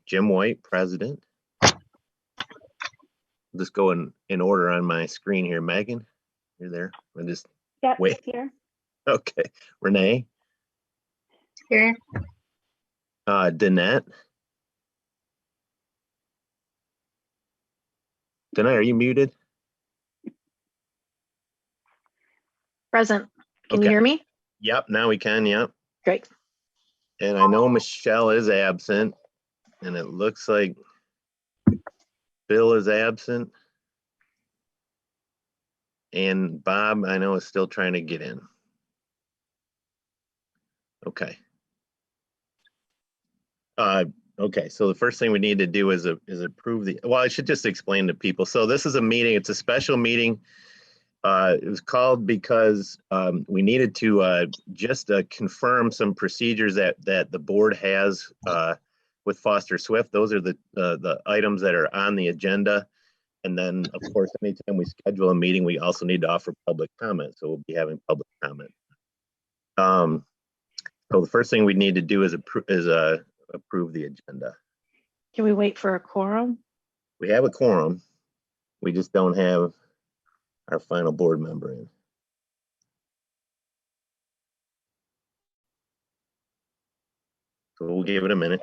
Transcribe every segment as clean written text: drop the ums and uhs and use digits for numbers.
Jim White, president. Just go in order on my screen here. Megan, you're there. I'll just wait. Here. Okay. Renee. Here. Danette. Danette, are you muted? Present. Can Okay. you hear me? Yep, now we can. Yep. Great. And I know Michelle is absent, and it looks like Bill is absent. And Bob, I know, is still trying to get in. Okay. Okay, so the first thing we need to do is approve the, well, I should just explain to people. So this is a meeting, it's a special meeting. It was called because we needed to just confirm some procedures that the board has with Foster Swift. Those are the items that are on the agenda. And then, of course, anytime we schedule a meeting, we also need to offer public comment. So we'll be having public comment. So the first thing we need to do is approve the agenda. Can we wait for a quorum? We have a quorum. We just don't have our final board member in. So we'll give it a minute.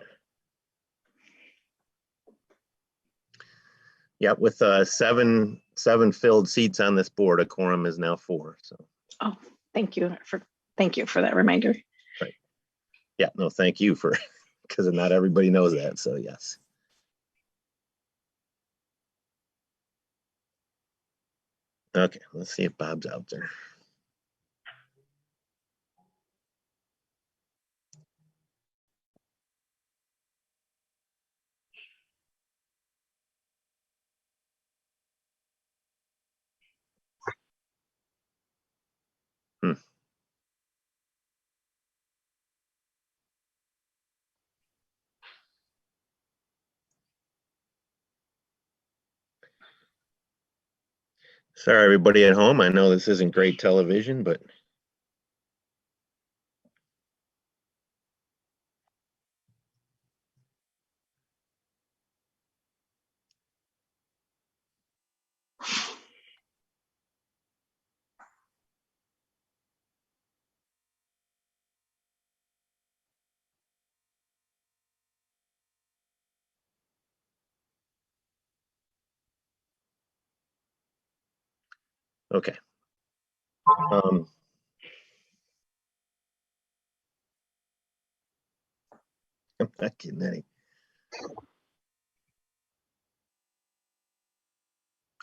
Yeah, with seven filled seats on this board, a quorum is now 4. So. Oh, thank you for that reminder. Right. Yeah, no, thank you for, because not everybody knows that. So yes. Okay, let's see if Bob's out there. Sorry, everybody at home. I know this isn't great television, but okay. I'm not kidding any.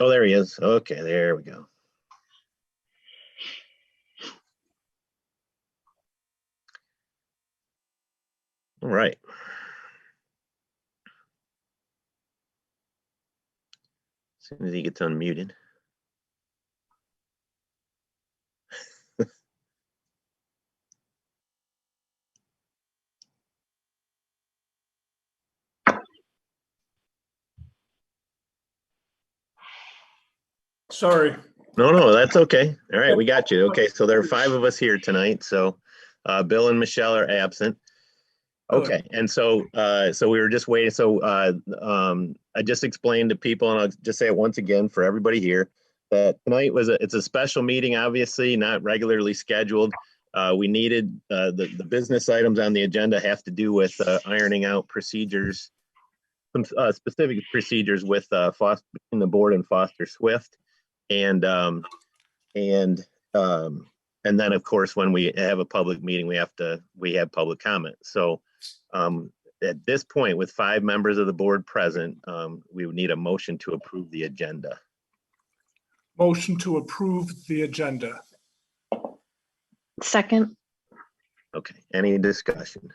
Oh, there he is. Okay, there we go. All right. As soon as he gets unmuted. Sorry. No, that's okay. All right, we got you. Okay, so there are 5 of us here tonight. So Bill and Michelle are absent. Okay, and so we were just waiting. So I just explained to people, and I'll just say it once again for everybody here, that tonight it's a special meeting, obviously not regularly scheduled. We needed the business items on the agenda have to do with ironing out procedures, some specific procedures with Foster, between the board and Foster Swift. And then of course, when we have a public meeting, we have public comment. So at this point, with 5 members of the board present, we would need a motion to approve the agenda. Motion to approve the agenda. Second. Okay, any discussion?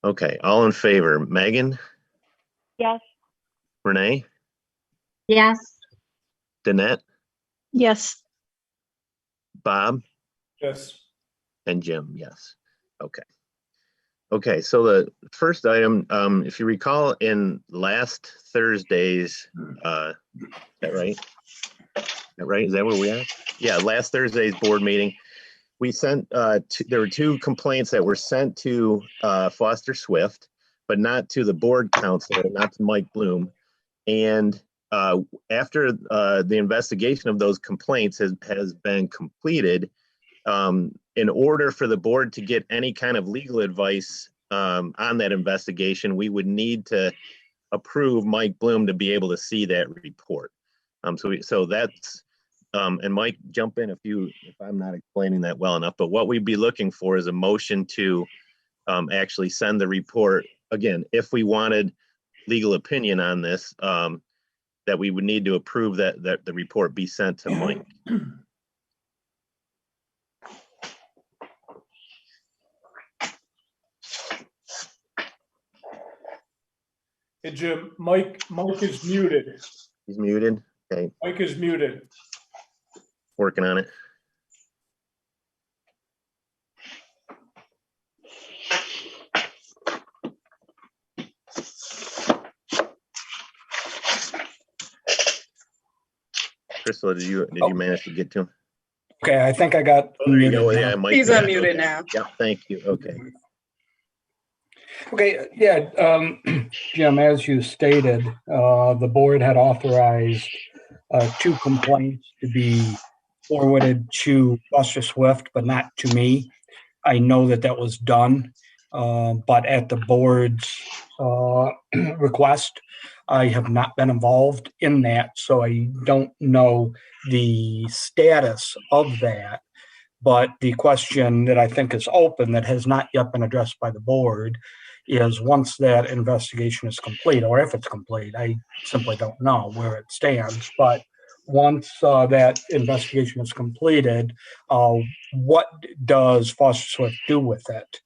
Okay, all in favor. Megan? Yes. Renee? Yes. Danette? Yes. Bob? Yes. And Jim, yes. Okay, so the first item, if you recall in last Thursday's, is that right? Is that right? Is that where we are? Yeah, last Thursday's board meeting, we sent, there were two complaints that were sent to Foster Swift, but not to the board counselor, not to Mike Bloom. And after the investigation of those complaints has been completed, in order for the board to get any kind of legal advice on that investigation, we would need to approve Mike Bloom to be able to see that report. So that's, and Mike, jump in if I'm not explaining that well enough, but what we'd be looking for is a motion to actually send the report, again, if we wanted legal opinion on this, that we would need to approve that the report be sent to Mike. Hey, Jim, Mike is muted. He's muted. Okay, Mike is muted. working on it. Crystal, did you manage to get to him? Okay, I think I got Oh, there you go. unmuted Yeah, now. Mike. He's yeah, unmuted okay. now. Yeah, thank you. Okay. Okay, yeah, Jim, as you stated, the board had authorized 2 complaints to be forwarded to Foster Swift, but not to me. I know that was done, but at the board's request, I have not been involved in that, so I don't know the status of that. But the question that I think is open that has not yet been addressed by the board is, once that investigation is complete, or if it's complete, I simply don't know where it stands. But once that investigation is completed, what does Foster Swift do with it?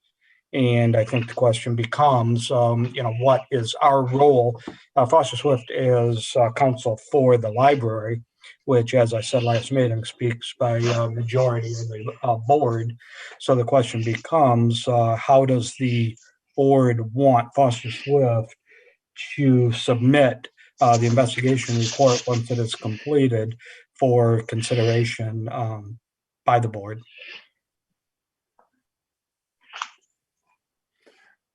And I think the question becomes, what is our role? Foster Swift is counsel for the library, which, as I said last meeting, speaks by majority of the board. So the question becomes, how does the board want Foster Swift to submit the investigation report once it is completed for consideration by the board?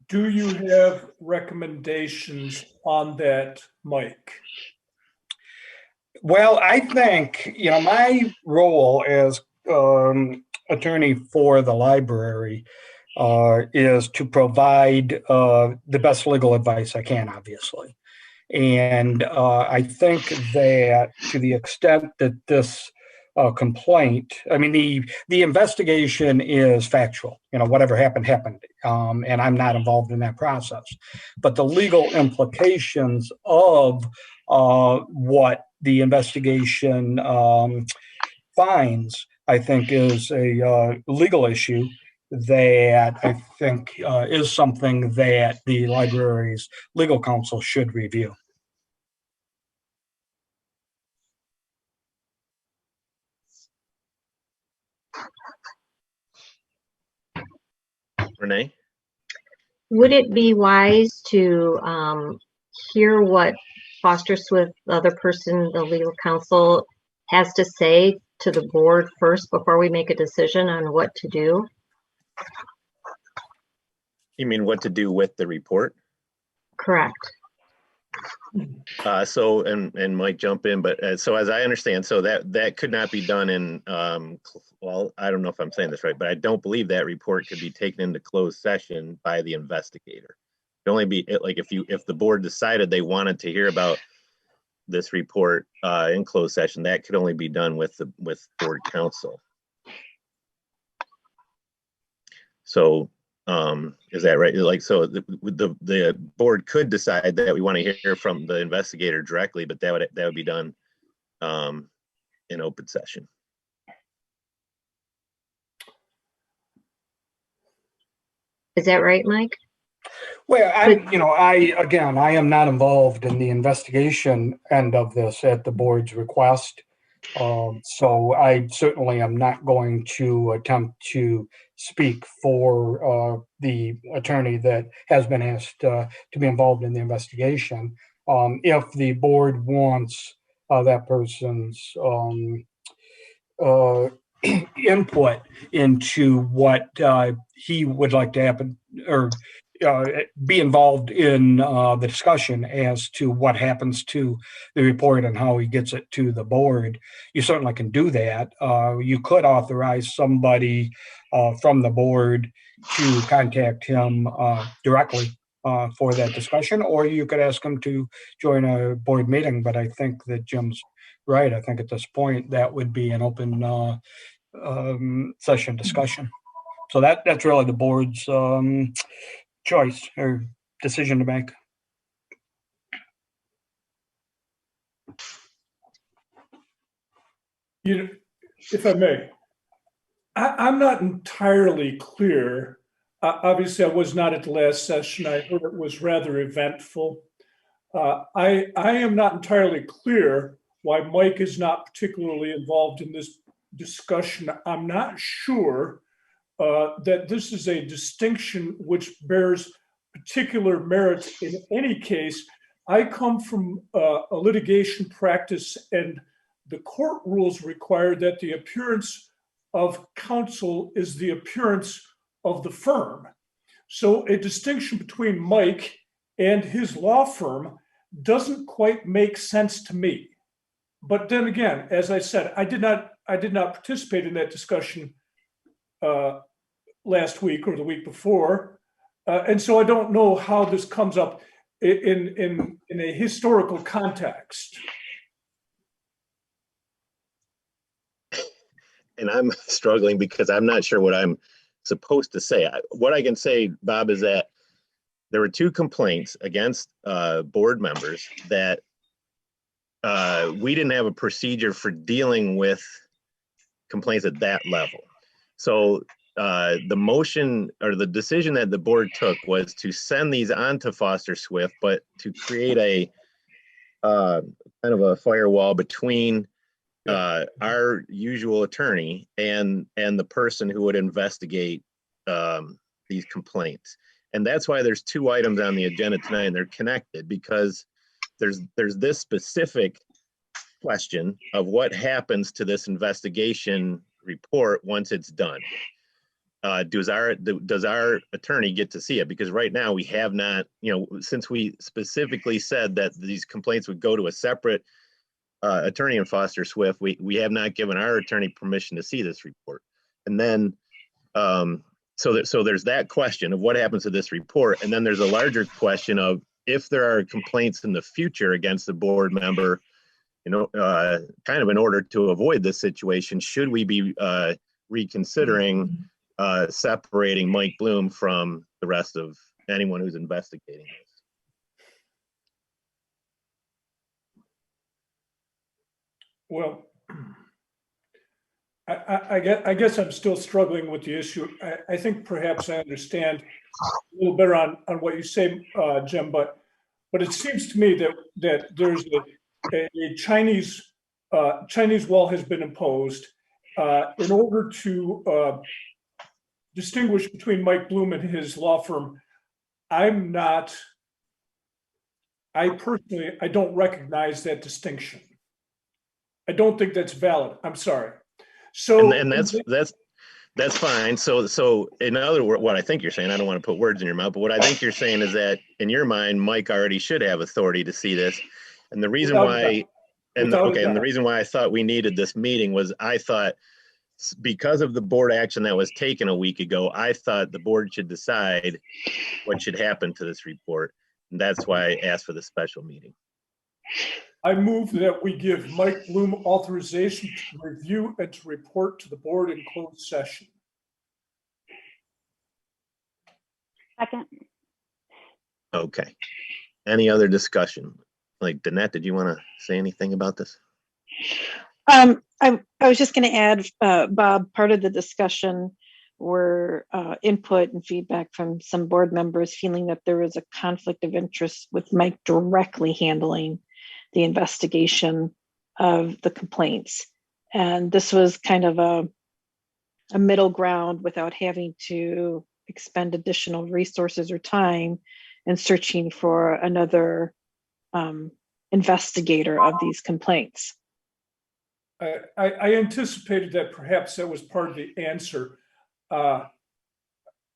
Do you have recommendations on that, Mike? Well, I think, my role as attorney for the library is to provide the best legal advice I can, obviously. And I think that to the extent that this complaint, I mean, the investigation is factual. Whatever happened, happened. And I'm not involved in that process. But the legal implications of what the investigation finds, I think, is a legal issue that I think is something that the library's legal counsel should review. Renee? Would it be wise to hear what Foster Swift, the other person, the legal counsel, has to say to the board first before we make a decision on what to do? You mean what to do with the report? Correct. So, and Mike, jump in, but so as I understand, so that could not be done in, well, I don't know if I'm saying this right, but I don't believe that report could be taken into closed session by the investigator. It only be like if the board decided they wanted to hear about this report in closed session, that could only be done with board counsel. So, is that right? Like, so the board could decide that we want to hear from the investigator directly, but that would be done in open session. Is that right, Mike? Well, I am not involved in the investigation end of this at the board's request. So I certainly am not going to attempt to speak for the attorney that has been asked to be involved in the investigation. If the board wants that person's input into what he would like to happen, or be involved in the discussion as to what happens to the report and how he gets it to the board, you certainly can do that. You could authorize somebody from the board to contact him directly for that discussion, or you could ask him to join a board meeting. But I think that Jim's right. I think at this point that would be an open session discussion. So that's really the board's choice or decision to make. If I may, I'm not entirely clear. Obviously, I was not at the last session. I heard it was rather eventful. I am not entirely clear why Mike is not particularly involved in this discussion. I'm not sure that this is a distinction which bears particular merit in any case. I come from a litigation practice, and the court rules require that the appearance of counsel is the appearance of the firm. So a distinction between Mike and his law firm doesn't quite make sense to me. But then again, as I said, I did not participate in that discussion last week or the week before, and so I don't know how this comes up in a historical context. And I'm struggling because I'm not sure what I'm supposed to say. What I can say, Bob, is that there were 2 complaints against board members that we didn't have a procedure for dealing with complaints at that level. So the motion or the decision that the board took was to send these on to Foster Swift, but to create a kind of a firewall between our usual attorney and the person who would investigate these complaints. And that's why there's 2 items on the agenda tonight, and they're connected because there's this specific question of what happens to this investigation report once it's done. Does our attorney get to see it? Because right now we have not, since we specifically said that these complaints would go to a separate attorney in Foster Swift, we have not given our attorney permission to see this report. And then so there's that question of what happens to this report, and then there's a larger question of if there are complaints in the future against the board member, kind of in order to avoid this situation, should we be reconsidering separating Mike Bloom from the rest of anyone who's investigating this? Well, I guess I'm still struggling with the issue. I think perhaps I understand a little better on what you say, Jim, but it seems to me that there's a Chinese wall has been imposed in order to distinguish between Mike Bloom and his law firm. I personally don't recognize that distinction. I don't think that's valid. I'm sorry. So and that's fine. So in other words, what I think you're saying, I don't want to put words in your mouth, but what I think you're saying is that in your mind, Mike already should have authority to see this. And the reason why, and the reason why I thought we needed this meeting was I thought because of the board action that was taken a week ago, I thought the board should decide what should happen to this report. And that's why I asked for the special meeting. I move that we give Mike Bloom authorization to review and to report to the board in closed session. Second. Okay. Any other discussion? Like Danette, did you want to say anything about this? I was just going to add, Bob, part of the discussion were input and feedback from some board members feeling that there was a conflict of interest with Mike directly handling the investigation of the complaints. And this was kind of a middle ground without having to expend additional resources or time in searching for another investigator of these complaints. I anticipated that perhaps that was part of the answer.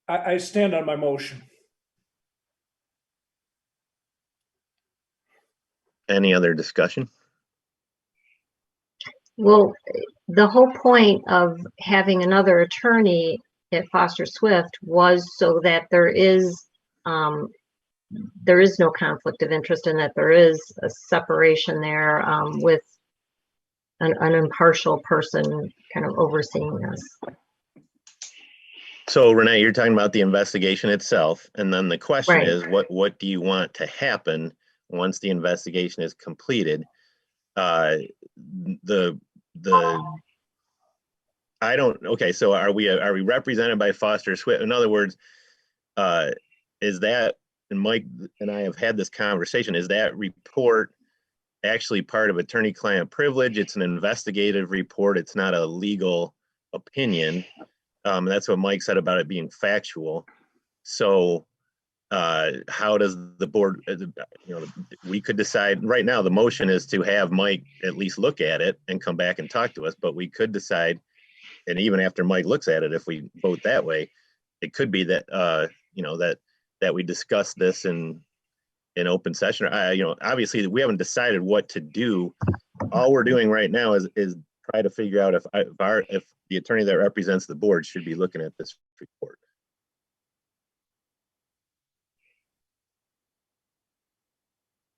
I stand on my motion. Any other discussion? Well, the whole point of having another attorney at Foster Swift was so that there is no conflict of interest and that there is a separation there with an impartial person kind of overseeing this. So Renee, you're talking about the investigation itself, and then the question Right. is, what do you want to happen once the investigation is completed? Okay, so are we represented by Foster Swift? In other words, is that, and Mike and I have had this conversation, is that report actually part of attorney-client privilege? It's an investigative report. It's not a legal opinion. That's what Mike said about it being factual. So how does the board, we could decide right now, the motion is to have Mike at least look at it and come back and talk to us, but we could decide, and even after Mike looks at it, if we vote that way, it could be that, that we discuss this in open session. Obviously we haven't decided what to do. All we're doing right now is try to figure out if the attorney that represents the board should be looking at this report.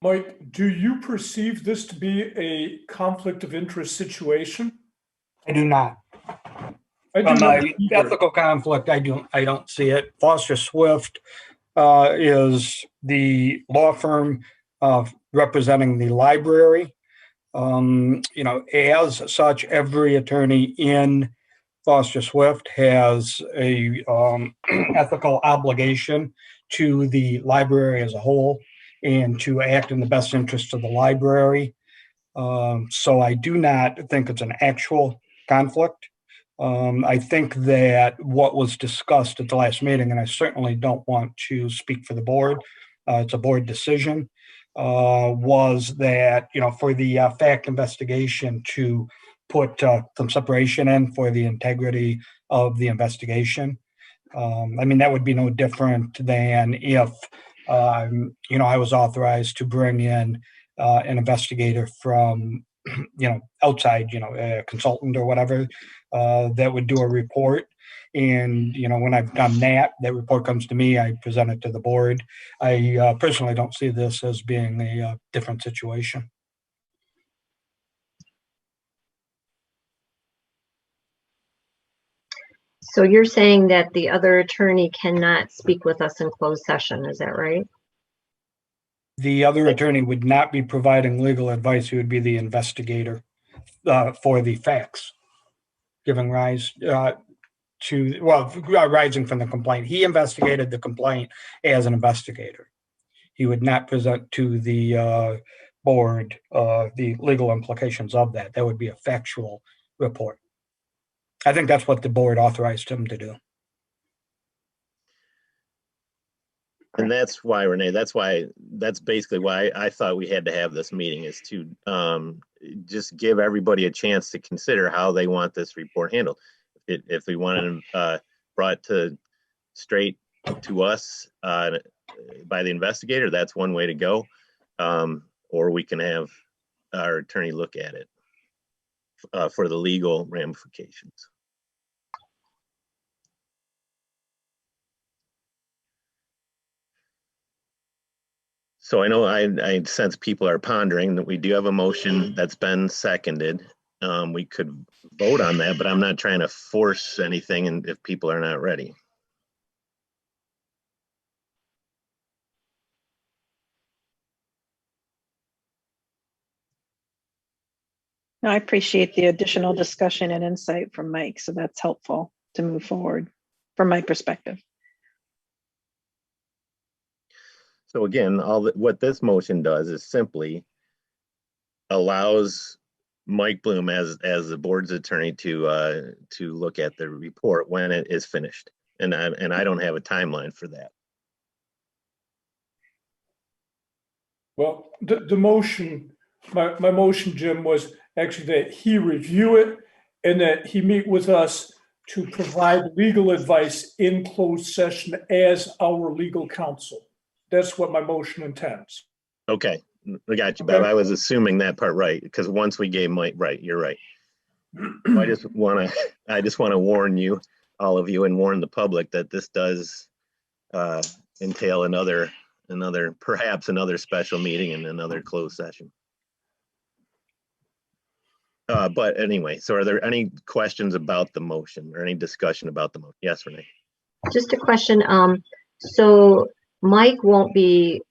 Mike, do you perceive this to be a conflict of interest situation? I do not. I do From not an either. ethical conflict, I don't see it. Foster Swift is the law firm representing the library. As such, every attorney in Foster Swift has a ethical obligation to the library as a whole and to act in the best interest of the library. So I do not think it's an actual conflict. I think that what was discussed at the last meeting, and I certainly don't want to speak for the board, it's a board decision, was that, for the fact investigation to put some separation in for the integrity of the investigation. That would be no different than if, I was authorized to bring in an investigator from, outside, a consultant or whatever, that would do a report. And, when I've done that report comes to me, I present it to the board. I personally don't see this as being a different situation. So you're saying that the other attorney cannot speak with us in closed session, is that right? The other attorney would not be providing legal advice. He would be the investigator for the facts, giving rise rising from the complaint. He investigated the complaint as an investigator. He would not present to the board the legal implications of that. That would be a factual report. I think that's what the board authorized him to do. And that's why, Renee, that's basically why I thought we had to have this meeting, is to just give everybody a chance to consider how they want this report handled. If we want it brought straight to us by the investigator, that's one way to go. Or we can have our attorney look at it for the legal ramifications. So I know I sense people are pondering that we do have a motion that's been seconded. We could vote on that, but I'm not trying to force anything and if people are not ready. No, I appreciate the additional discussion and insight from Mike, so that's helpful to move forward from my perspective. So again, what this motion does is simply allows Mike Bloom as the board's attorney to look at the report when it is finished, and I don't have a timeline for that. Well, the motion, my motion, Jim, was actually that he review it and that he meet with us to provide legal advice in closed session as our legal counsel. That's what my motion intends. Okay, I got you, Bob. Okay. I was assuming that part right, because once we gave Mike, right, you're right. I just want to warn you, all of you, and warn the public that this does entail perhaps another special meeting and another closed session. But anyway, so are there any questions about the motion or any discussion about the motion? Yes, Renee. Just a question. So Mike won't be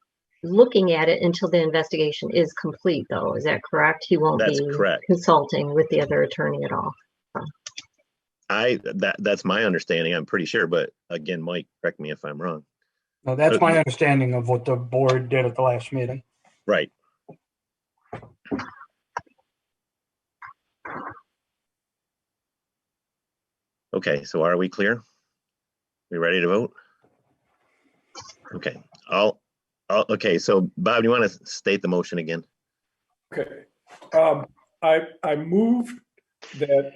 looking at it until the investigation is complete, though. Is that correct? He won't That's be correct. consulting with the other attorney at all. That's my understanding. I'm pretty sure, but again, Mike, correct me if I'm wrong. No, that's my understanding of what the board did at the last meeting. Right. Okay, so are we clear? We ready to vote? Okay, okay, so Bob, do you want to state the motion again? Okay. I move that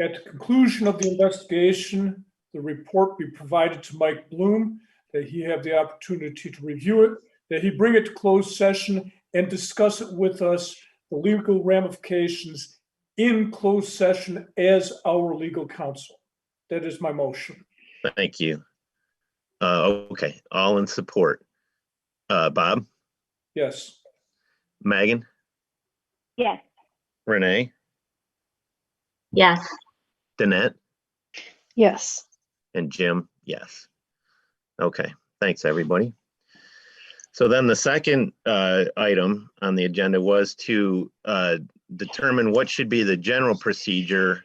at the conclusion of the investigation, the report be provided to Mike Bloom, that he have the opportunity to review it, that he bring it to closed session and discuss it with us, the legal ramifications in closed session as our legal counsel. That is my motion. Thank you. Okay, all in support. Bob, Yes. Megan, Yes. Renee, Yes. Danette, Yes. and Jim, yes. Okay, thanks, everybody. So then the second item on the agenda was to determine what should be the general procedure.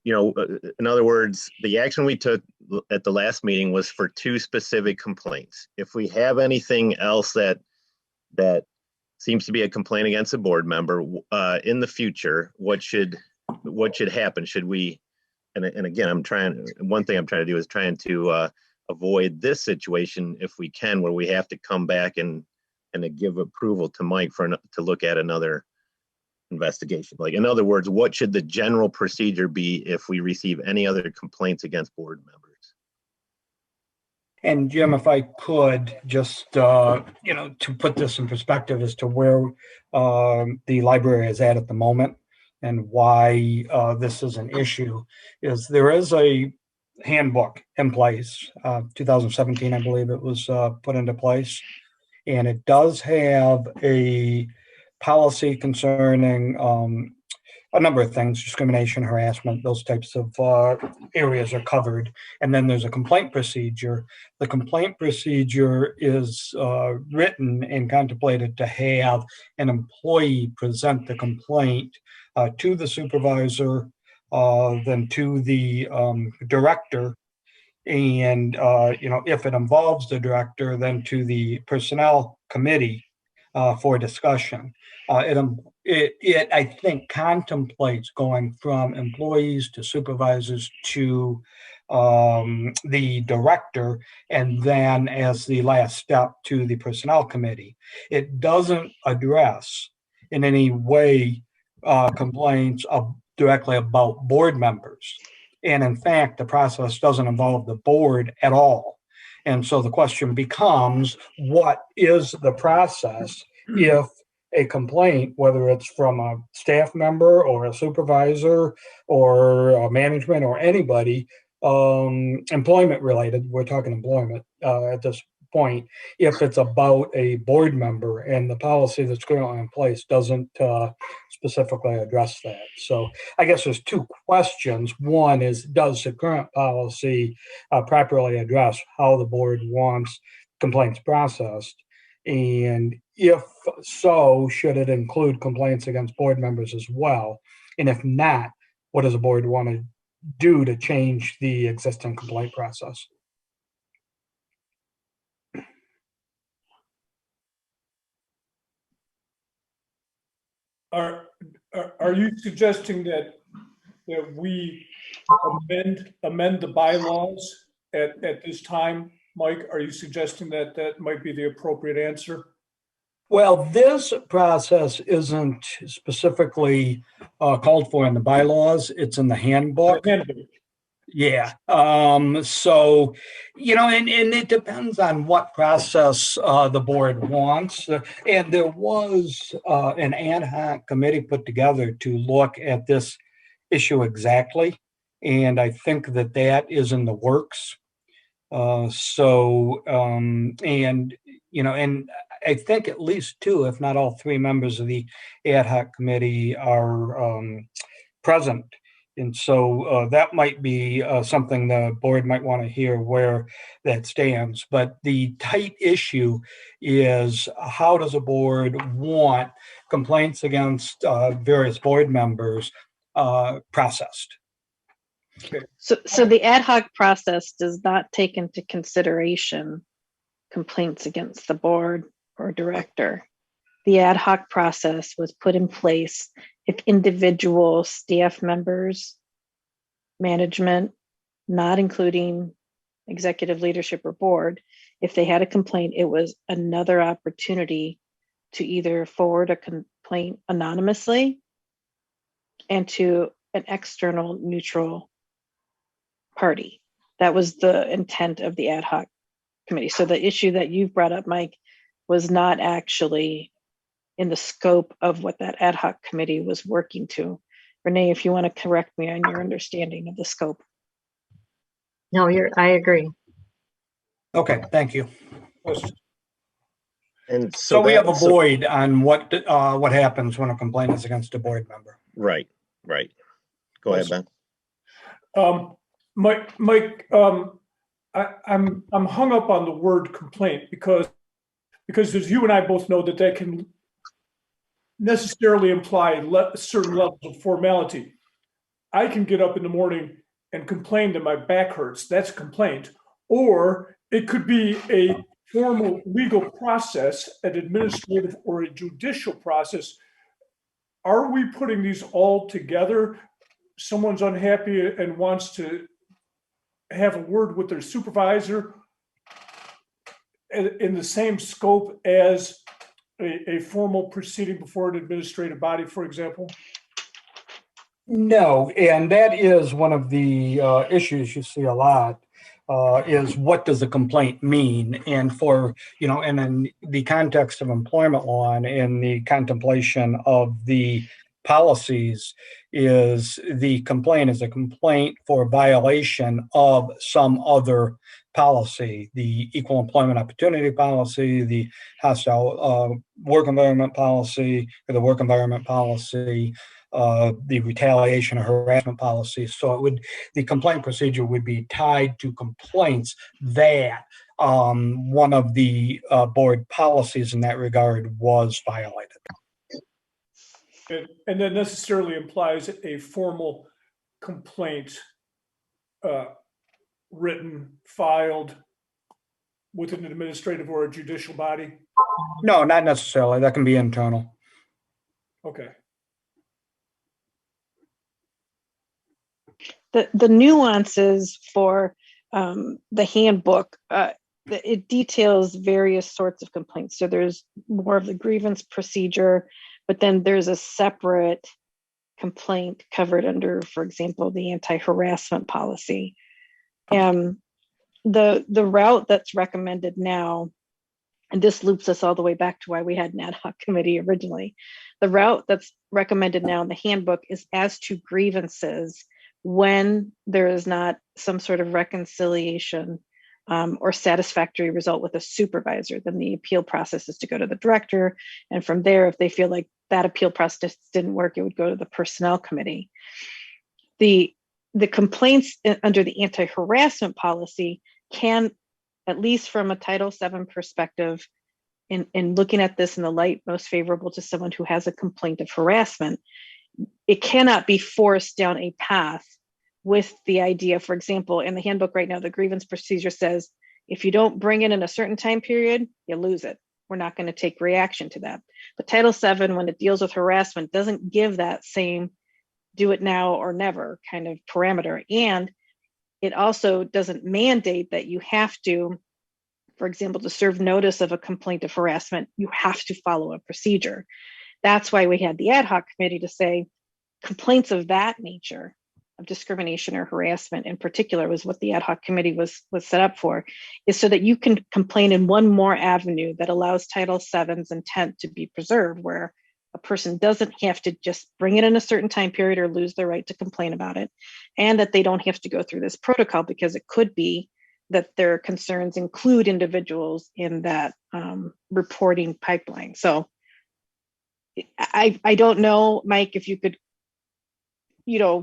You know, in other words, the action we took at the last meeting was for 2 specific complaints. If we have anything else that seems to be a complaint against a board member in the future, what should happen? Should we, and again, one thing I'm trying to do is trying to avoid this situation if we can, where we have to come back and give approval to Mike to look at another investigation. Like, in other words, what should the general procedure be if we receive any other complaints against board members? And Jim, if I could just, to put this in perspective as to where the library is at the moment and why this is an issue, is there is a handbook in place, 2017, I believe it was put into place. And it does have a policy concerning a number of things, discrimination, harassment, those types of areas are covered. And then there's a complaint procedure. The complaint procedure is written and contemplated to have an employee present the complaint to the supervisor, then to the director. And, if it involves the director, then to the personnel committee for discussion. It, I think, contemplates going from employees to supervisors to the director, and then as the last step to the personnel committee. It doesn't address in any way complaints directly about board members. And in fact, the process doesn't involve the board at all. And so the question becomes, what is the process if a complaint, whether it's from a staff member or a supervisor or a management or anybody, employment related, we're talking employment at this point, if it's about a board member and the policy that's currently in place doesn't specifically address that. So I guess there's 2 questions. One is, does the current policy properly address how the board wants complaints processed? And if so, should it include complaints against board members as well? And if not, what does the board want to do to change the existing complaint process? Are you suggesting that we amend the bylaws at this time, Mike? Are you suggesting that might be the appropriate answer? Well, this process isn't specifically called for in the bylaws. It's in the handbook. Yeah. So, and it depends on what process the board wants. And there was an ad hoc committee put together to look at this issue exactly. And I think that is in the works. And I think at least two, if not all three members of the ad hoc committee are present. And so that might be something the board might want to hear where that stands. But the tight issue is, how does a board want complaints against various board members processed? So the ad hoc process does not take into consideration complaints against the board or director. The ad hoc process was put in place if individual staff members, management, not including executive leadership or board, if they had a complaint, it was another opportunity to either forward a complaint anonymously and to an external neutral party. That was the intent of the ad hoc committee. So the issue that you've brought up, Mike, was not actually in the scope of what that ad hoc committee was working to. Renee, if you want to correct me on your understanding of the scope. No, I agree. Okay, thank you. And So we have a void on what happens when a complaint is against a board member. Right. Go ahead, Ben. Mike, I'm hung up on the word complaint because as you and I both know that can necessarily imply certain levels of formality. I can get up in the morning and complain that my back hurts. That's a complaint. Or it could be a formal legal process, an administrative or a judicial process. Are we putting these all together? Someone's unhappy and wants to have a word with their supervisor in the same scope as a formal proceeding before an administrative body, for example? No, and that is one of the issues you see a lot, is what does a complaint mean? And and in the context of employment law and in the contemplation of the policies, is the complaint is a complaint for violation of some other policy, the equal employment opportunity policy, the hostile work environment policy, or the work environment policy, the retaliation or harassment policy. So the complaint procedure would be tied to complaints that one of the board policies in that regard was violated. And that necessarily implies a formal complaint written, filed with an administrative or a judicial body? No, not necessarily. That can be internal. Okay. The nuances for the handbook, it details various sorts of complaints. So there's more of the grievance procedure, but then there's a separate complaint covered under, for example, the anti-harassment policy. The route that's recommended now, and this loops us all the way back to why we had an ad hoc committee originally. The route that's recommended now in the handbook is as to grievances when there is not some sort of reconciliation or satisfactory result with a supervisor. Then the appeal process is to go to the director. And from there, if they feel like that appeal process didn't work, it would go to the personnel committee. The complaints under the anti-harassment policy can, at least from a Title VII perspective, in looking at this in the light most favorable to someone who has a complaint of harassment, it cannot be forced down a path with the idea, for example, in the handbook right now, the grievance procedure says, if you don't bring it in a certain time period, you lose it. We're not going to take reaction to that. But Title VII, when it deals with harassment, doesn't give that same do it now or never kind of parameter. And it also doesn't mandate that you have to For example, to serve notice of a complaint of harassment, you have to follow a procedure. That's why we had the ad hoc committee to say complaints of that nature, of discrimination or harassment in particular, was what the ad hoc committee was set up for, is so that you can complain in one more avenue that allows Title VII's intent to be preserved, where a person doesn't have to just bring it in a certain time period or lose their right to complain about it, and that they don't have to go through this protocol, because it could be that their concerns include individuals in that reporting pipeline. So I don't know, Mike, if you could,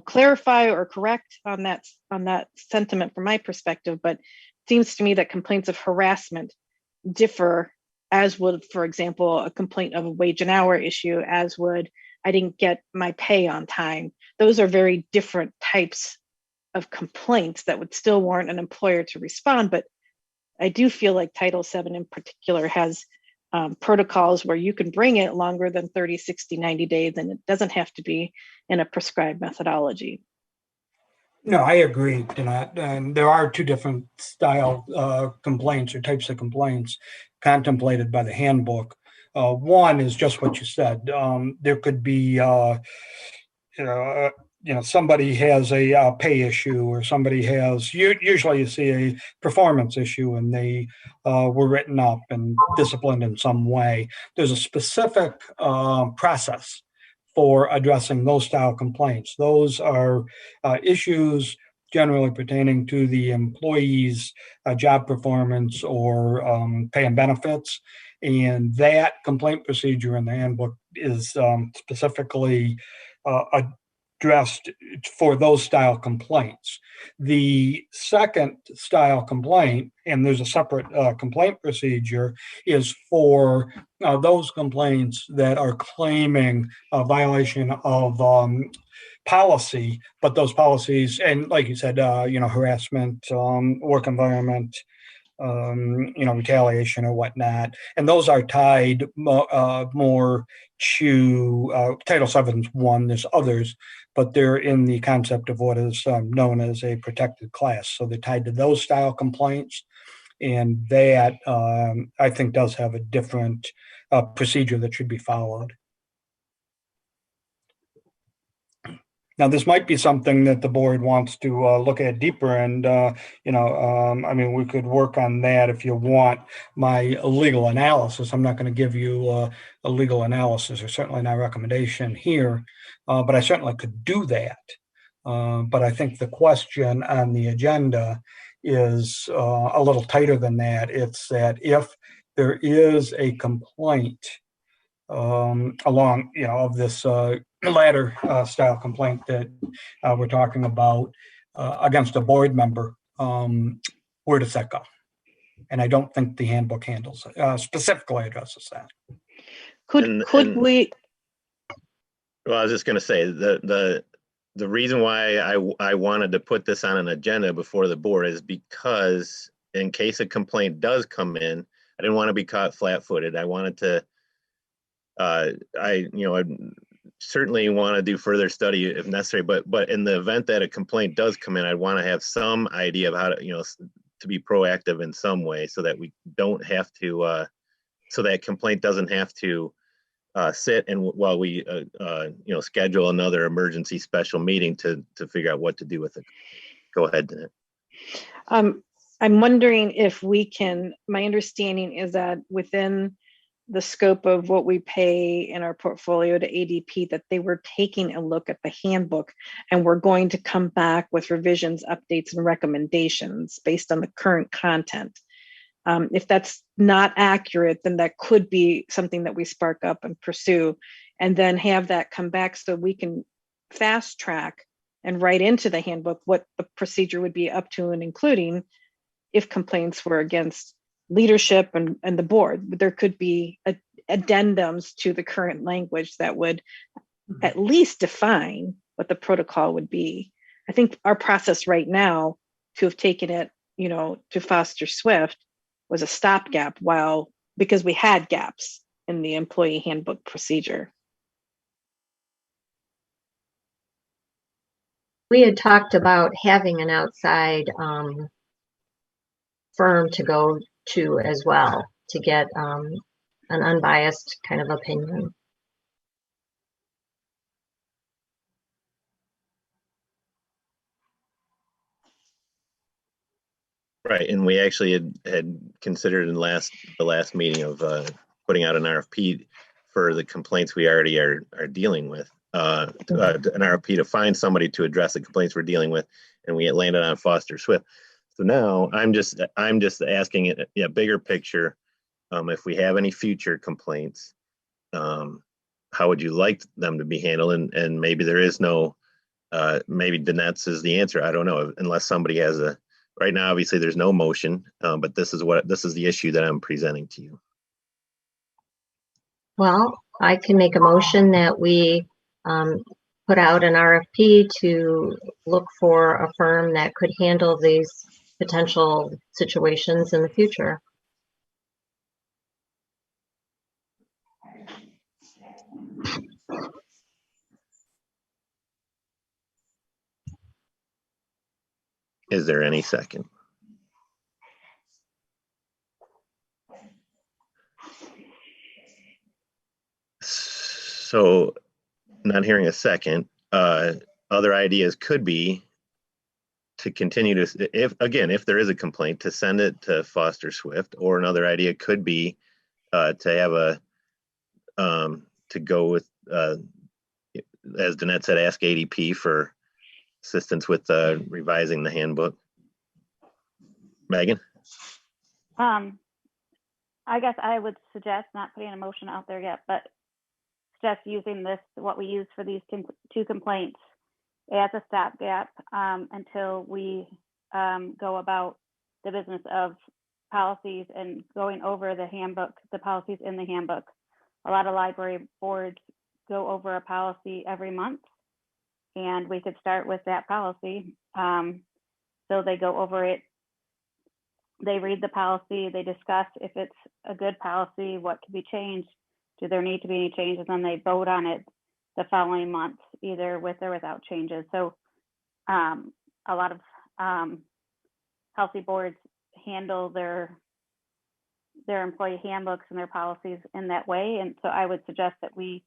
clarify or correct on that sentiment from my perspective, but it seems to me that complaints of harassment differ, as would, for example, a complaint of a wage and hour issue, as would I didn't get my pay on time. Those are very different types of complaints that would still warrant an employer to respond. But I do feel like Title VII in particular has protocols where you can bring it longer than 30, 60, 90 days, and it doesn't have to be in a prescribed methodology. No, I agree, Danette. And there are two different style complaints or types of complaints contemplated by the handbook. One is just what you said. There could be, somebody has a pay issue, or somebody has, usually you see a performance issue, and they were written up and disciplined in some way. There's a specific process for addressing those style complaints. Those are issues generally pertaining to the employee's job performance or pay and benefits. And that complaint procedure in the handbook is specifically addressed for those style complaints. The second style complaint, and there's a separate complaint procedure, is for those complaints that are claiming a violation of policy, but those policies, and like you said, harassment, work environment, retaliation or whatnot. And those are tied more to Title VII's one. There's others, but they're in the concept of what is known as a protected class. So they're tied to those style complaints. And that, I think, does have a different procedure that should be followed. Now, this might be something that the board wants to look at deeper, and we could work on that if you want my legal analysis. I'm not going to give you a legal analysis, or certainly not a recommendation here, but I certainly could do that. But I think the question on the agenda is a little tighter than that. It's that if there is a complaint along, of this ladder style complaint that we're talking about against a board member, where does that go? And I don't think the handbook handles it, specifically addresses that. Could we? Well, I was just going to say the reason why I wanted to put this on an agenda before the board is because in case a complaint does come in, I didn't want to be caught flat-footed. I wanted to, I certainly want to do further study if necessary, but in the event that a complaint does come in, I want to have some idea of how to be proactive in some way, so that we don't have to, so that complaint doesn't have to sit and while we schedule another emergency special meeting to figure out what to do with it. Go ahead. I'm wondering if we can. My understanding is that within the scope of what we pay in our portfolio to ADP, that they were taking a look at the handbook, and we're going to come back with revisions, updates, and recommendations based on the current content. If that's not accurate, then that could be something that we spark up and pursue, and then have that come back so we can fast track and write into the handbook what the procedure would be up to and including if complaints were against leadership and the board. There could be addendums to the current language that would at least define what the protocol would be. I think our process right now to have taken it, to Foster Swift was a stopgap because we had gaps in the employee handbook procedure. We had talked about having an outside firm to go to as well, to get an unbiased kind of opinion. Right, and we actually had considered in the last meeting of putting out an RFP for the complaints we already are dealing with. An RFP to find somebody to address the complaints we're dealing with, and we had landed on Foster Swift. So now I'm just asking it, yeah, bigger picture. If we have any future complaints, how would you like them to be handled? And maybe there is no, maybe Danette's is the answer. I don't know, unless somebody has a. Right now, obviously, there's no motion, but this is the issue that I'm presenting to you. Well, I can make a motion that we put out an RFP to look for a firm that could handle these potential situations in the future. Is there any second? So, not hearing a second, other ideas could be to continue to, if there is a complaint, to send it to Foster Swift, or another idea could be to have to go with, as Danette said, ask ADP for assistance with revising the handbook. Megan? I guess I would suggest not putting a motion out there yet, but just using this, what we use for these two complaints, as a stopgap until we go about the business of policies and going over the handbook, the policies in the handbook. A lot of library boards go over a policy every month, and we could start with that policy. So they go over it, they read the policy, they discuss if it's a good policy, what can be changed, do there need to be any changes, and then they vote on it the following month, either with or without changes. So a lot of healthy boards handle their employee handbooks and their policies in that way. And so I would suggest that we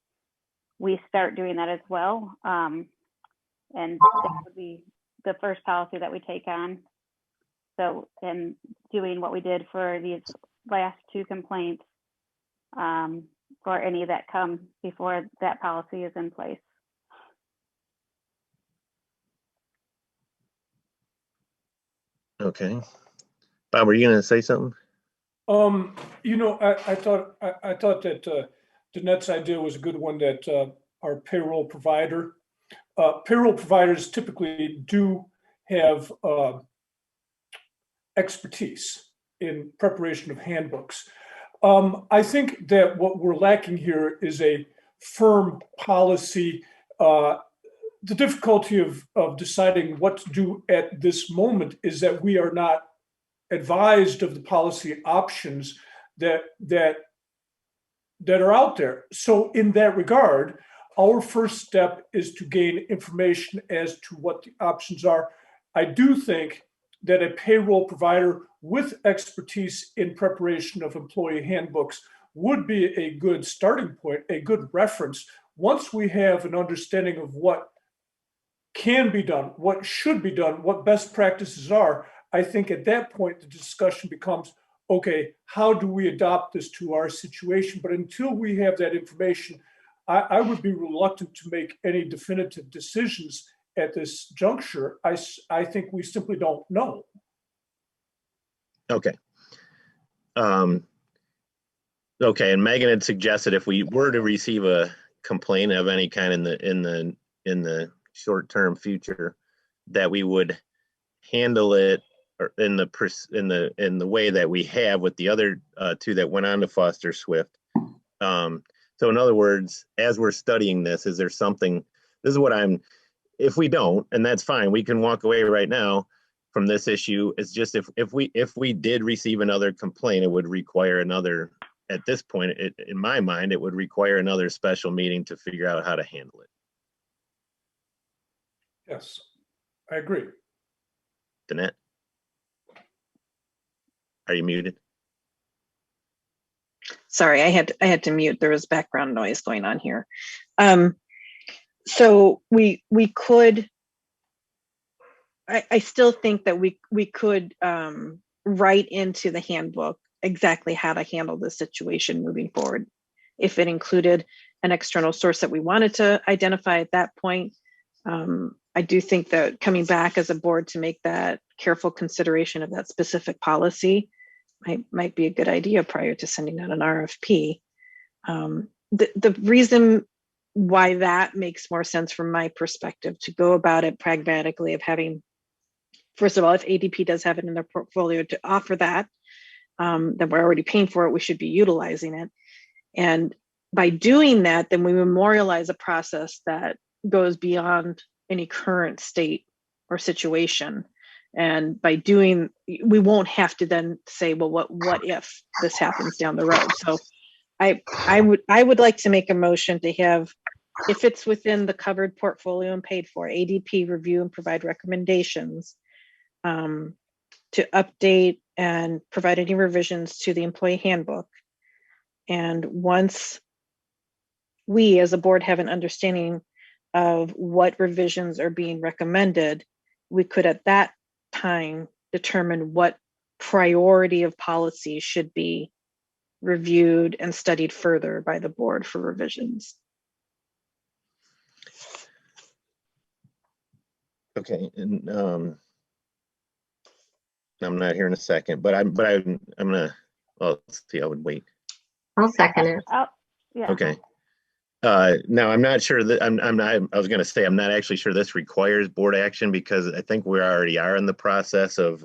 start doing that as well. And that would be the first policy that we take on. So, and doing what we did for these last two complaints, for any that come before that policy is in place. Okay. Bob, were you going to say something? You know, I thought that Danette's idea was a good one, that our payroll providers typically do have expertise in preparation of handbooks. I think that what we're lacking here is a firm policy. The difficulty of deciding what to do at this moment is that we are not advised of the policy options that are out there. So in that regard, our first step is to gain information as to what the options are. I do think that a payroll provider with expertise in preparation of employee handbooks would be a good starting point, a good reference. Once we have an understanding of what can be done, what should be done, what best practices are, I think at that point the discussion becomes, okay, how do we adopt this to our situation? But until we have that information, I would be reluctant to make any definitive decisions at this juncture. I think we simply don't know. Okay. Okay, and Megan had suggested if we were to receive a complaint of any kind in the short-term future, that we would handle it in the way that we have with the other two that went on to Foster Swift. So in other words, as we're studying this, is there something, this is what if we don't, and that's fine, we can walk away right now from this issue. It's just if we did receive another complaint, it would require another, at this point, in my mind, it would require another special meeting to figure out how to handle it. Yes, I agree. Danette? Are you muted? Sorry, I had to mute. There was background noise going on here. So we could, I still think that we could write into the handbook exactly how to handle this situation moving forward. If it included an external source that we wanted to identify at that point, I do think that coming back as a board to make that careful consideration of that specific policy might be a good idea prior to sending out an RFP. The reason why that makes more sense from my perspective to go about it pragmatically of having, first of all, if ADP does have it in their portfolio to offer that, then we're already paying for it, we should be utilizing it. And by doing that, then we memorialize a process that goes beyond any current state or situation. And by doing, we won't have to then say, well, what if this happens down the road? So I would like to make a motion to have, if it's within the covered portfolio and paid for, ADP review and provide recommendations to update and provide any revisions to the employee handbook. And once we as a board have an understanding of what revisions are being recommended, we could at that time determine what priority of policy should be reviewed and studied further by the board for revisions. Okay, and I'm not here in a second, but I'm gonna, well, let's see, I would wait. I'll second it. Oh, yeah. Okay. Now I'm not sure that I was gonna say, I'm not actually sure this requires board action because I think we already are in the process of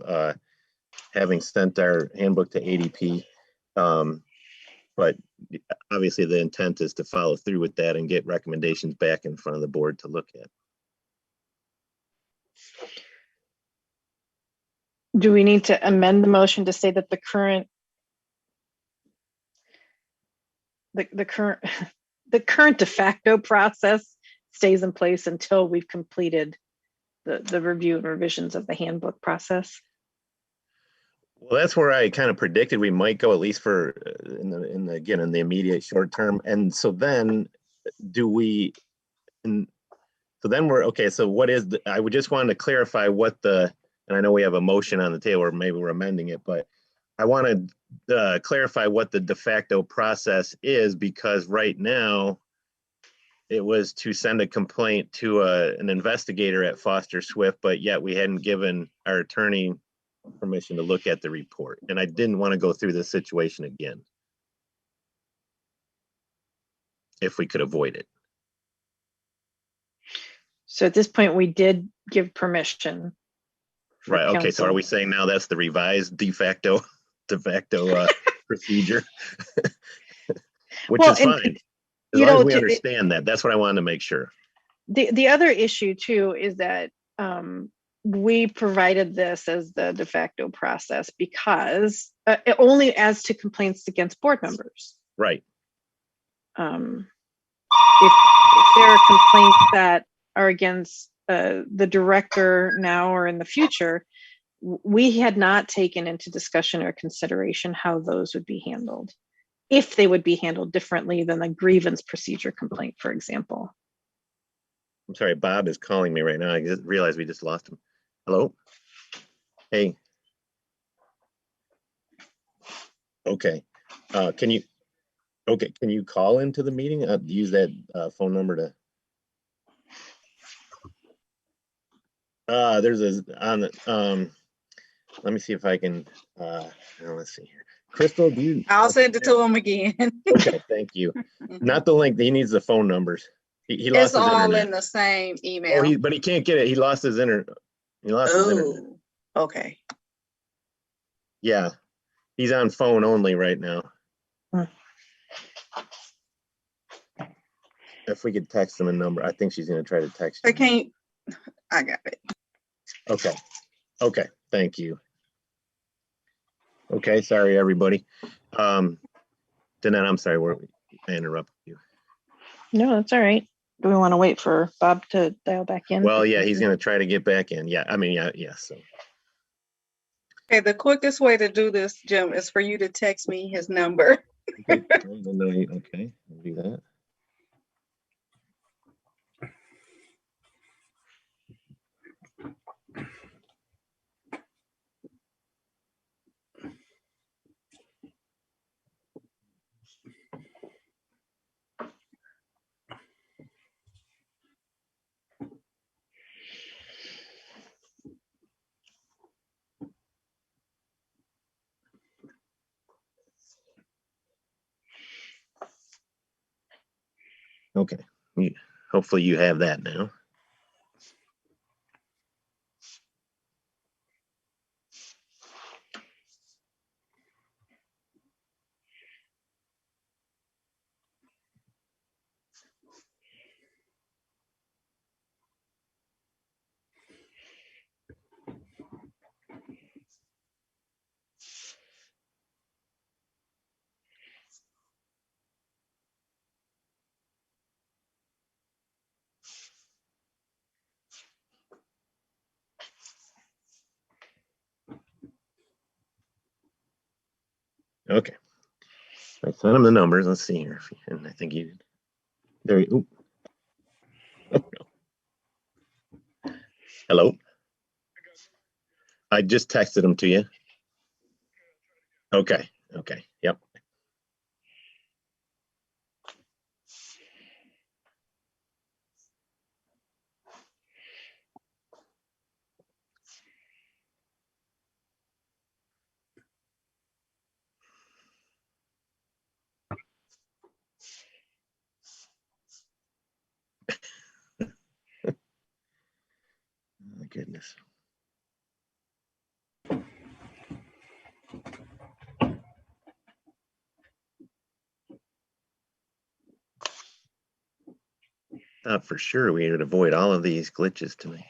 having sent our handbook to ADP. But obviously the intent is to follow through with that and get recommendations back in front of the board to look at. Do we need to amend the motion to say that the current de facto process stays in place until we've completed the review and revisions of the handbook process? Well, that's where I kind of predicted we might go, at least for in the immediate short term. And so then so then we're okay. So what is I would just wanted to clarify what and I know we have a motion on the table, or maybe we're amending it, but I want to clarify what the de facto process is, because right now it was to send a complaint to an investigator at Foster Swift, but yet we hadn't given our attorney permission to look at the report. And I didn't want to go through this situation again if we could avoid it. So at this point, we did give permission. Right. Okay. So are we saying now that's the revised de facto procedure? Which is fine. As long as we understand that. That's what I wanted to make sure. The other issue too is that we provided this as the de facto process because only as to complaints against board members. Right. If there are complaints that are against the director now or in the future, we had not taken into discussion or consideration how those would be handled, if they would be handled differently than a grievance procedure complaint, for example. I'm sorry, Bob is calling me right now. I just realized we just lost him. Hello? Hey. Okay. Can you call into the meeting? Use that phone number to. There's on the let me see if I can let's see here. Crystal, do you? I'll send it to him again. Okay, thank you. Not the link. He needs the phone numbers. He lost It's his all internet. in the same email. But he can't get it. He lost his internet. Oh, okay. Yeah, he's on phone only right now. If we could text him a number, I think she's going to try to text you. I got it. Okay. Thank you. Okay. Sorry, everybody. Danette, I'm sorry. I interrupted you. No, that's all right. Do we want to wait for Bob to dial back in? Well, yeah, he's going to try to get back in. Yeah. I mean, yeah. So. Okay. The quickest way to do this, Jim, is for you to text me his number. Okay, okay, we'll do that. Okay, hopefully you have that now. Okay, I sent him the numbers. Let's see here, and I think you there. Oh no. Hello. I just texted them to you. Okay. Okay. Yep. Oh, my goodness. Thought for sure we would avoid all of these glitches tonight.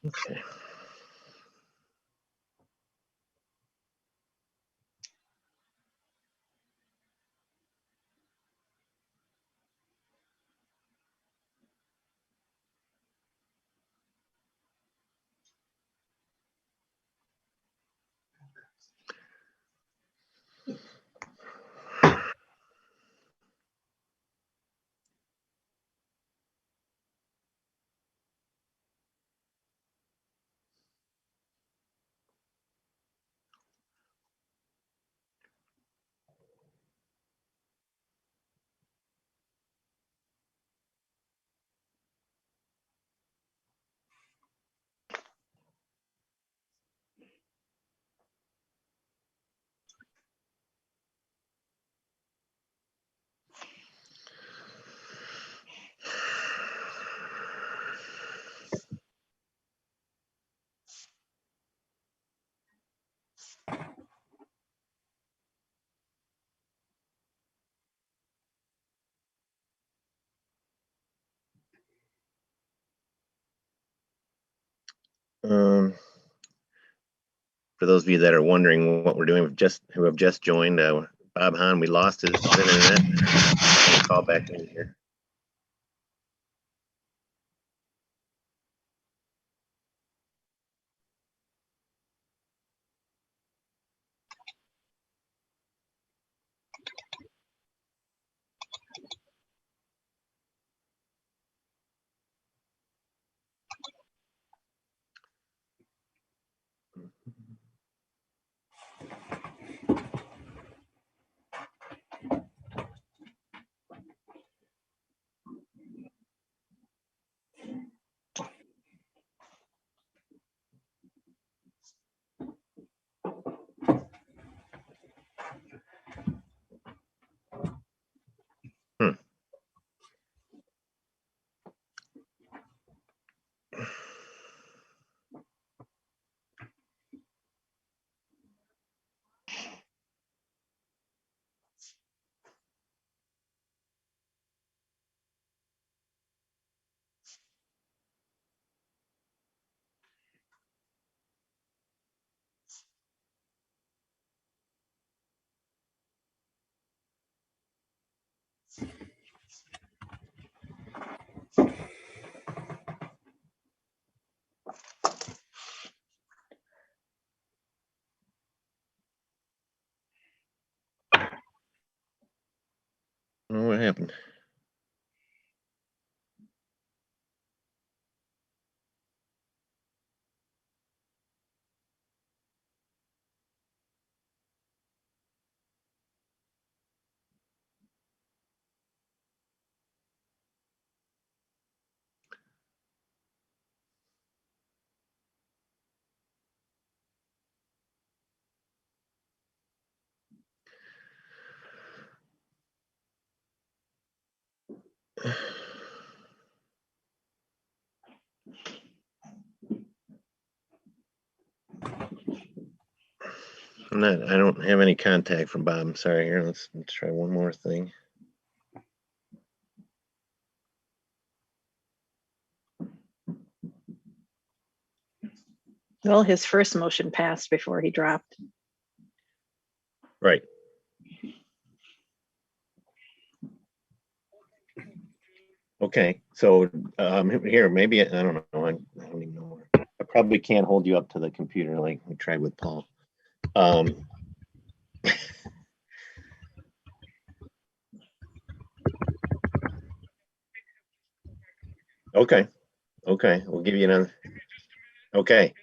Okay. For those of you that are wondering what we're doing, who have just joined, Bob Hahn, we lost his internet. Call back in here. Oh, what happened? I don't have any contact from Bob. I'm sorry. Here, let's try one more thing. Well, his first motion passed before he dropped. Right. Okay, so here, maybe, I don't know. I don't even know. I probably can't hold you up to the computer like we tried with Paul. Okay, we'll give you another. Okay.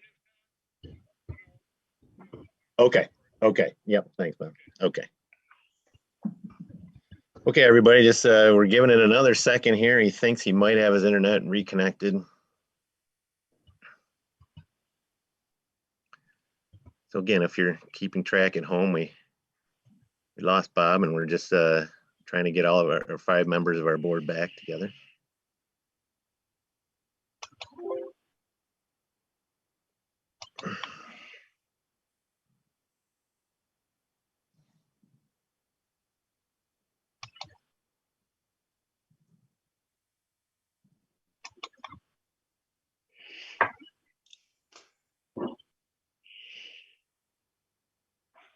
Yep, thanks, Bob. Okay, everybody, just we're giving it another second here. He thinks he might have his internet reconnected. So again, if you're keeping track at home, we lost Bob, and we're just trying to get all of our 5 members of our board back together.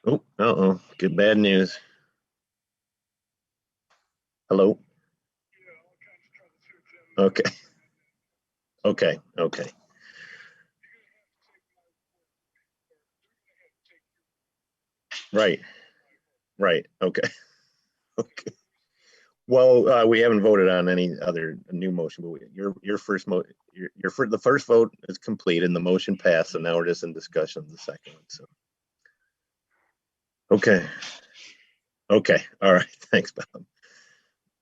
Oh, uh-oh, good bad news. Hello? Okay. Right, okay. Okay. Well, we haven't voted on any other new motion, but your first the first vote is complete and the motion passed, so now we're just in discussion of the second one, so. Okay, all right, thanks, Bob.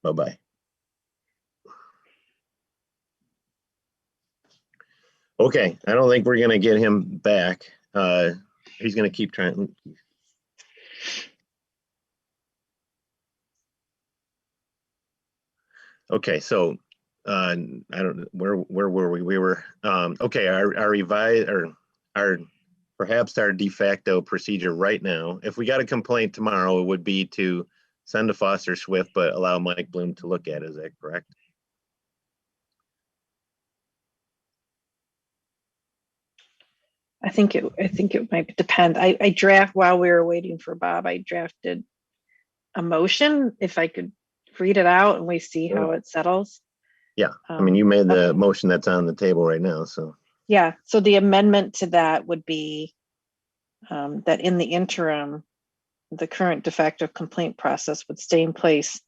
Bye-bye. Okay, I don't think we're gonna get him back. He's gonna keep trying. Okay, so I don't, where were we? We were okay. Our revised, or our perhaps our de facto procedure right now, if we got a complaint tomorrow, it would be to send to Foster Swift, but allow Mike Bloom to look at it. Is that correct? I think it might depend. I draft while we were waiting for Bob. I drafted a motion. If I could read it out and we see how it settles. Yeah, I mean, you made the motion that's on the table right now, so. Yeah, so the amendment to that would be that in the interim, the current de facto complaint process would stay in place,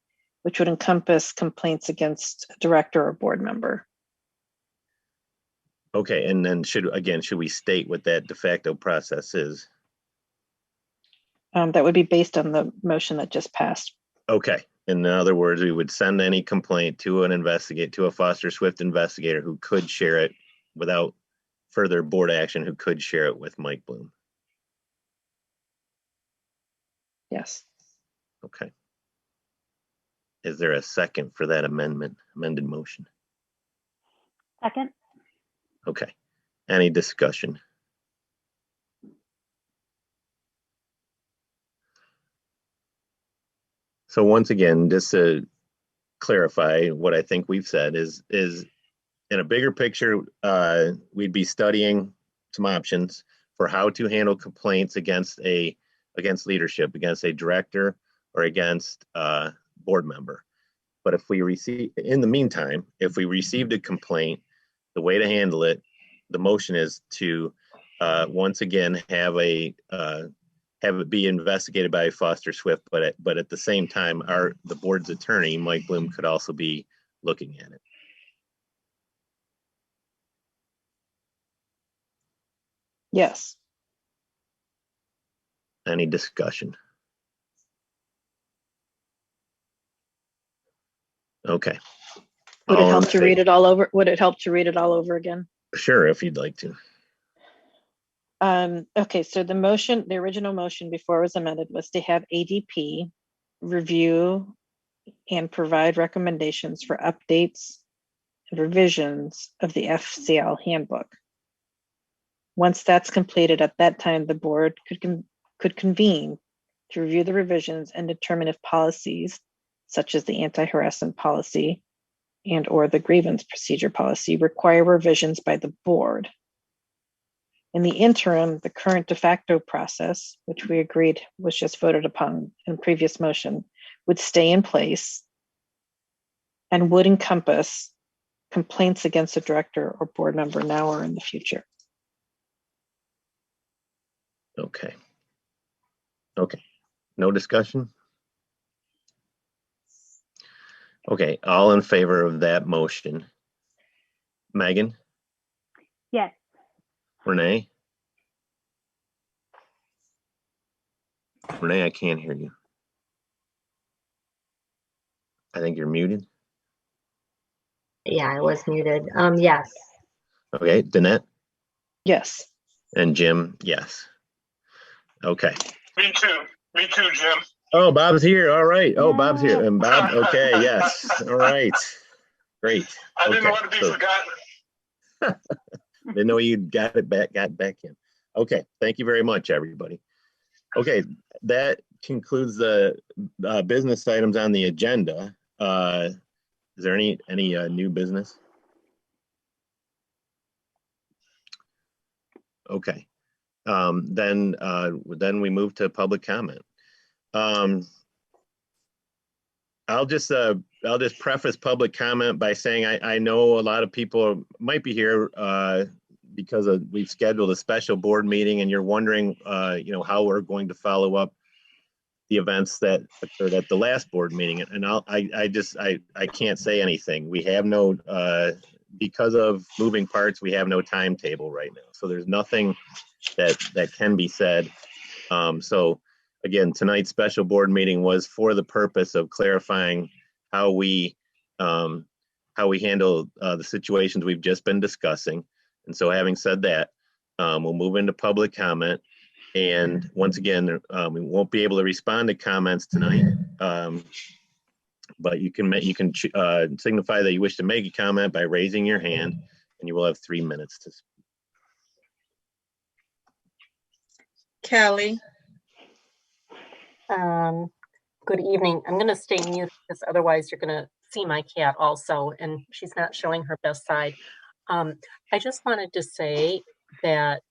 which would encompass complaints against a director or board member. Okay, and then should we state what that de facto process is? That would be based on the motion that just passed. Okay, in other words, we would send any complaint to a Foster Swift investigator who could share it without further board action, who could share it with Mike Bloom. Yes. Okay. Is there a second for that amended motion? Second. Okay. Any discussion? So once again, just to clarify what I think we've said is in a bigger picture, we'd be studying some options for how to handle complaints against leadership, against a director or against a board member. But if we receive, in the meantime, if we received a complaint, the way to handle it, the motion is to once again have it be investigated by Foster Swift, but at the same time, the board's attorney, Mike Bloom, could also be looking at it. Yes. Any discussion? Okay. Would it All help in to read favor? it all over? Would it help to read it all over again? Sure, if you'd like to. Okay, so the original motion before it was amended was to have ADP review and provide recommendations for updates and revisions of the FCL handbook. Once that's completed, at that time, the board could convene to review the revisions and determine if policies such as the anti-harassment policy and or the grievance procedure policy require revisions by the board. In the interim, the current de facto process, which we agreed was just voted upon in previous motion, would stay in place and would encompass complaints against a director or board member now or in the future. Okay. Okay. No discussion? Okay. All in favor of that motion? Megan? Yes. Renee? Renee, I can't hear you. I think you're muted. Yeah, I was muted. Yes. Okay. Danette? Yes. And Jim? Yes. Okay. Me too, Jim. Oh, Bob's here. All right. Oh, Bob's here. And Bob, okay, yes. All right. Great. I didn't Okay, want to be so- forgotten. Didn't know you got back in. Okay, thank you very much, everybody. Okay, that concludes the business items on the agenda. Is there any new business? Okay, then we move to public comment. I'll just preface public comment by saying I know a lot of people might be here because we've scheduled a special board meeting, and you're wondering, how we're going to follow up the events that occurred at the last board meeting. And I can't say anything. We have no because of moving parts. We have no timetable right now, so there's nothing that can be said. So again, tonight's special board meeting was for the purpose of clarifying how we handle the situations we've just been discussing. And so having said that, we'll move into public comment. And once again, we won't be able to respond to comments tonight, but you can signify that you wish to make a comment by raising your hand, and you will have 3 minutes to speak. Kelly. Good evening. I'm going to stay muted because otherwise you're going to see my cat also, and she's not showing her best side. I just wanted to say that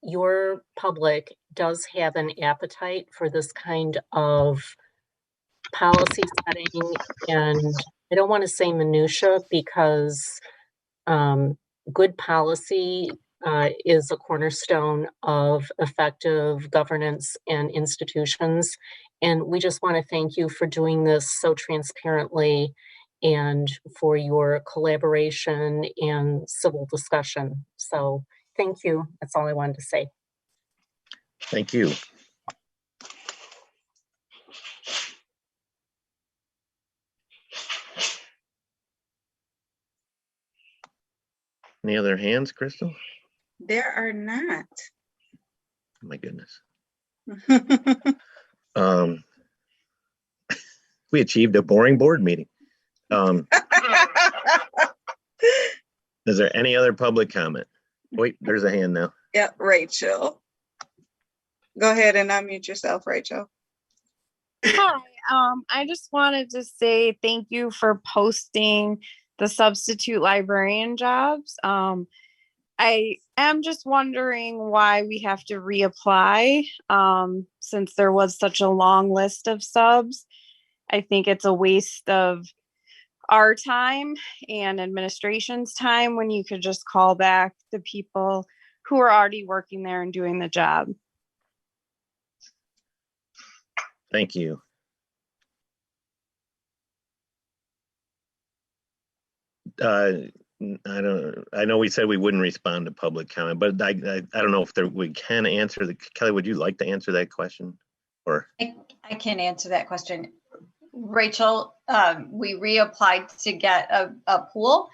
your public does have an appetite for this kind of policy setting, and I don't want to say minutia because good policy is a cornerstone of effective governance and institutions. And we just want to thank you for doing this so transparently and for your collaboration and civil discussion. So thank you. That's all I wanted to say. Thank you. Any other hands, Crystal? There are not. Oh my goodness. We achieved a boring board meeting. Is there any other public comment? Wait, there's a hand now. Yep, Rachel. Go ahead and unmute yourself, Rachel. Hi, I just wanted to say thank you for posting the substitute librarian jobs. I am just wondering why we have to reapply since there was such a long list of subs. I think it's a waste of our time and administration's time when you could just call back the people who are already working there and doing the job. Thank you. I know we said we wouldn't respond to public comment, but I don't know if we can answer Kelly, would you like to answer that question? Or I can answer that question. Rachel, we reapplied to get a pool.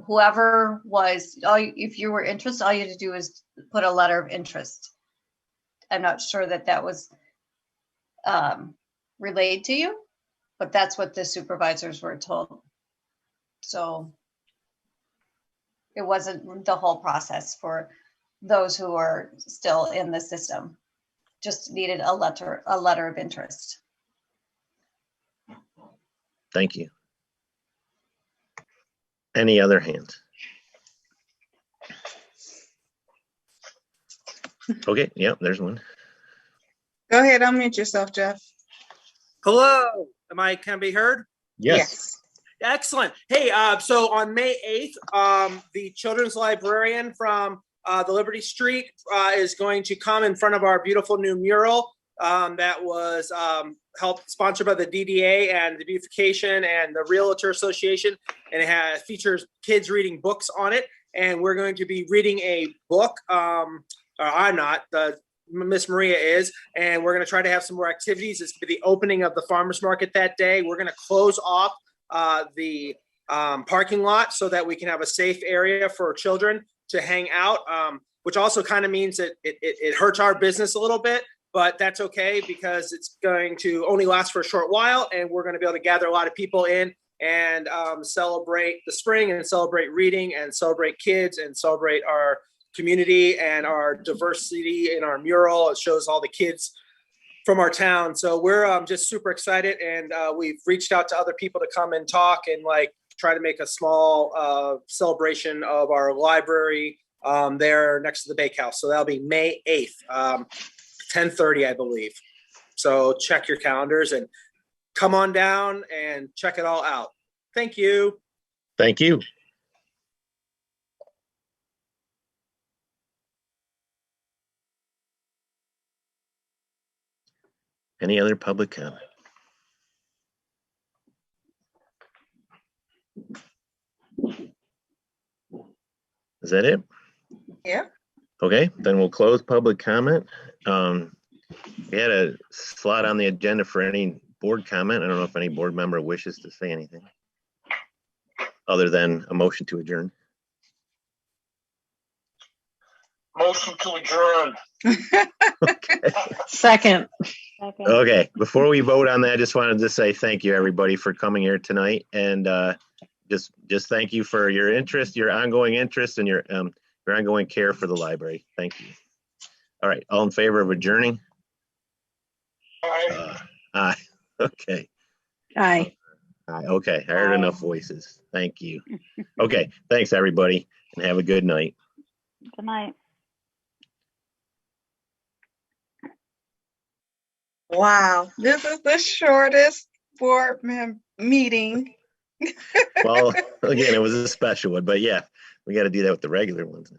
Whoever was, if you were interested, all you had to do is put a letter of interest. I'm not sure that was relayed to you, but that's what the supervisors were told. So it wasn't the whole process for those who are still in the system. Just needed a letter of interest. thank you. Any other hands? Okay, yeah, there's one. Go ahead, unmute yourself, Jeff. Hello, can be heard? Yes. Excellent. Hey, so on May 8th, the children's librarian from the Liberty Street is going to come in front of our beautiful new mural that was helped sponsored by the DDA and the Beautification and the Realtor Association, and it features kids reading books on it. And we're going to be reading a book. I'm not. Miss Maria is, and we're going to try to have some more activities. It's going to be the opening of the farmers market that day. We're going to close off the parking lot so that we can have a safe area for children to hang out, which also kind of means that it hurts our business a little bit, but that's okay because it's going to only last for a short while, and we're going to be able to gather a lot of people in and celebrate the spring and celebrate reading and celebrate kids and celebrate our community and our diversity in our mural. It shows all the kids from our town. So we're just super excited, and we've reached out to other people to come and talk and try to make a small celebration of our library there next to the bakehouse. So that'll be May 8th, 10:30, I believe. So check your calendars and come on down and check it all out. Thank you. Thank you. Any other public comment? Is that it? Yeah. Okay, then we'll close public comment. We had a slot on the agenda for any board comment. I don't know if any board member wishes to say anything other than a motion to adjourn. Motion to adjourn. Okay. Second. Okay, before we vote on that, I just wanted to say thank you, everybody, for coming here tonight, and just thank you for your interest, your ongoing interest, and your ongoing care for the library. Thank you. All right, all in favor of adjourning? Aye. Aye. Okay. Aye. Aye. Okay, I heard enough voices. Thank you. Okay, thanks, everybody, and have a good night. Good night. Wow, this is the shortest board meeting. Well, again, it was a special one, but yeah, we got to do that with the regular ones now.